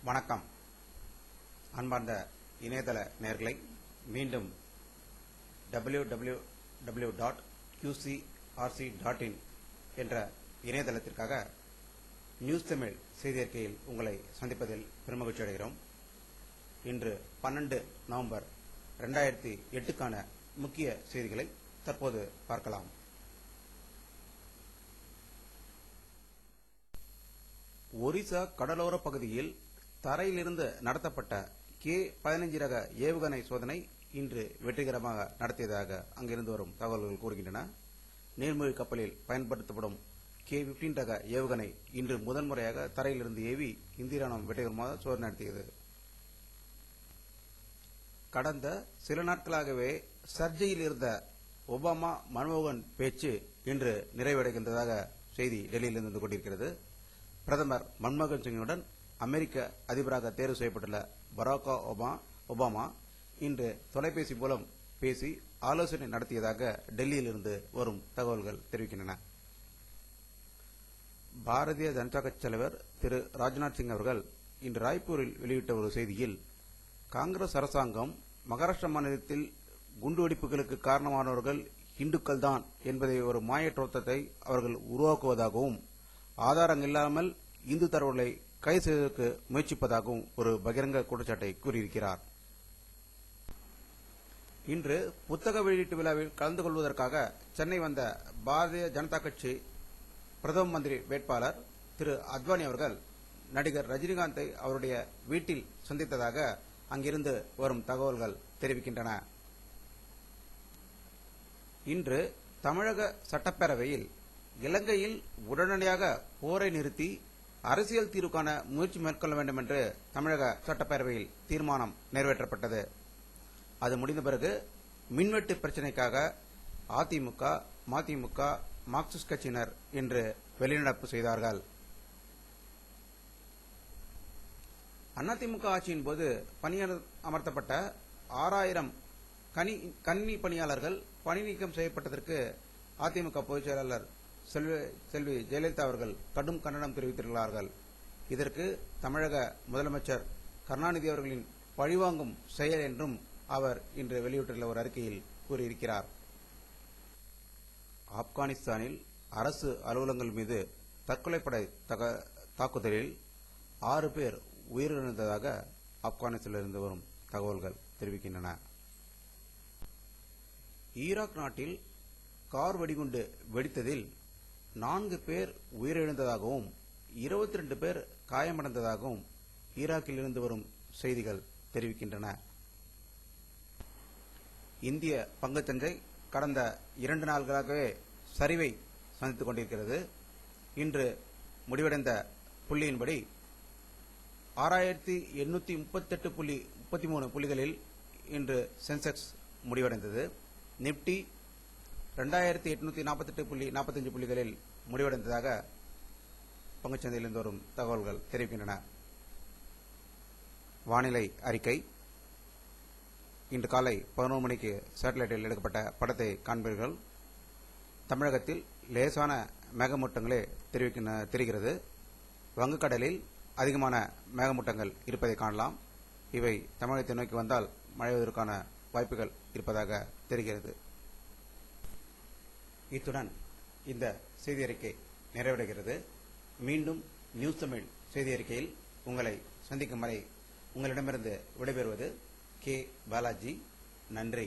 வணக்கம். அன்பார்ந்த இணையதள நேயர்களை மீண்டும் www.qcrc.in என்ற இணையதளத்திற்காக நியூஸ் தமிழ் செய்தி அறிக்கையில் உங்களை சந்திப்பதில் பெருமகிழ்ச்சி அடைகிறோம். இன்று 12 நவம்பர் 2008க்கான முக்கிய செய்திகளை தற்போது பார்க்கலாம். ஒரிசா கடலோர பகுதியில் தரையிலிருந்து நடத்தப்பட்ட K-15 ரக ஏவுகணை சோதனை இன்று வெற்றிகரமாக நடத்தியதாக அங்கிருந்து வரும் தகவல்கள் கூறுகின்றன. நீர்மூழ்கி கப்பலில் பயன்படுத்தப்படும் K-15 ரக ஏவுகணை இன்று முதன்முறையாக தரையிலிருந்து ஏவி இந்திய ராணுவம் வெற்றிகரமாக சோதனை நடத்தியது. கடந்த சில நாட்களாகவே சர்ச்சையில் இருந்த ஒபாமா மன்மோகன் பேச்சு இன்று நிறைவடைகின்றதாக செய்தி டெல்லியில் இருந்து கொண்டிருக்கிறது. பிரதமர் மன்மோகன் சிங்குடன் அமெரிக்க அதிபராக தேர்வு செய்யப்பட்டுள்ள பராக் ஒபாமா இன்று தொலைபேசி மூலம் பேசி ஆலோசனை நடத்தியதாக டெல்லியில் இருந்து வரும் தகவல்கள் தெரிவிக்கின்றன. பாரதிய ஜனதா கட்சி தலைவர் திரு ராஜ்நாத் சிங் அவர்கள் இன்று ராய்ப்பூரில் வெளியிட்ட ஒரு செய்தியில், காங்கிரஸ் அரசாங்கம் மகாராஷ்டிரா மாநிலத்தில் குண்டுவெடிப்புகளுக்கு காரணமானவர்கள் இந்துக்கள் தான் என்பதை ஒரு மாயற்றோட்டத்தை அவர்கள் உருவாக்குவதாகவும், ஆதாரங்கள் இல்லாமல் இந்து தரவுகளை கைது செய்வதற்கு முயற்சிப்பதாகவும் ஒரு பகிரங்க குற்றச்சாட்டை கூறியிருக்கிறார். இன்று புத்தக வெளியீட்டு விழாவில் கலந்து கொள்வதற்காக சென்னை வந்த பாரதிய ஜனதா கட்சி பிரதம மந்திரி வேட்பாளர் திரு அத்வானி அவர்கள் நடிகர் ரஜினிகாந்தை அவருடைய வீட்டில் சந்தித்ததாக அங்கிருந்து வரும் தகவல்கள் தெரிவிக்கின்றன. இன்று தமிழக சட்டப்பேரவையில் இலங்கையில் உடனடியாக போரை நிறுத்தி அரசியல் தீர்வுக்கான முயற்சி மேற்கொள்ள வேண்டும் என்று தமிழக சட்டப்பேரவையில் தீர்மானம் நிறைவேற்றப்பட்டது. அது முடிந்த பிறகு மின்வெட்டு பிரச்சினைக்காக அதிமுக, மதிமுக, மார்க்சிஸ்ட் கட்சியினர் இன்று வெளிநடப்பு செய்தார்கள். அதிமுக ஆட்சியின் போது பணியில் அமர்த்தப்பட்ட 6000 கணினி பணியாளர்கள் பணி நீக்கம் செய்யப்பட்டதற்கு அதிமுக பொதுச் செயலாளர் செல்வி ஜெயலலிதா அவர்கள் கடும் கண்டனம் தெரிவித்திருக்கிறார்கள். இதற்கு தமிழக முதலமைச்சர் கருணாநிதி அவர்களின் பழிவாங்கும் செயல் என்றும் அவர் இன்று வெளியிட்டுள்ள ஒரு அறிக்கையில் கூறியிருக்கிறார். ஆப்கானிஸ்தானில் அரசு அலுவலகங்கள் மீது தற்கொலைப்படை தாக்குதலில் 6 பேர் உயிரிழந்ததாக ஆப்கானிஸ்தானிலிருந்து வரும் தகவல்கள் தெரிவிக்கின்றன. ஈராக் நாட்டில் கார் வெடிகுண்டு வெடித்ததில் 4 பேர் உயிரிழந்ததாகவும் 22 பேர் காயமடைந்ததாகவும் ஈராக்கில் இருந்து வரும் செய்திகள் தெரிவிக்கின்றன. இந்திய பங்குச்சந்தை கடந்த 2 நாட்களாகவே சரிவை சந்தித்துக் கொண்டிருக்கிறது. இன்று முடிவடைந்த புள்ளியின்படி 6838.33 புள்ளிகளில் இன்று சென்செக்ஸ் முடிவடைந்தது. நிப்டி 2848.45 புள்ளிகளில் முடிவடைந்ததாக பங்குச்சந்தையிலிருந்து வரும் தகவல்கள் தெரிவிக்கின்றன. வானிலை அறிக்கை. இன்று காலை 11 மணிக்கு சேட்டலைட்டில் எடுக்கப்பட்ட படத்தை காண்பீர்கள். தமிழகத்தில் லேசான மேகமூட்டங்களே தெரிகிறது. வங்கக்கடலில் அதிகமான மேகமூட்டங்கள் இருப்பதை காணலாம். இவை தமிழகத்தை நோக்கி வந்தால் மழைவதற்கான வாய்ப்புகள் இருப்பதாக தெரிகிறது. இத்துடன் இந்த செய்தி அறிக்கை நிறைவடைகிறது. மீண்டும் நியூஸ் தமிழ் செய்தி அறிக்கையில் உங்களை சந்திக்கும் வரை உங்களிடமிருந்து விடைபெறுவது கே பாலாஜி. நன்றி.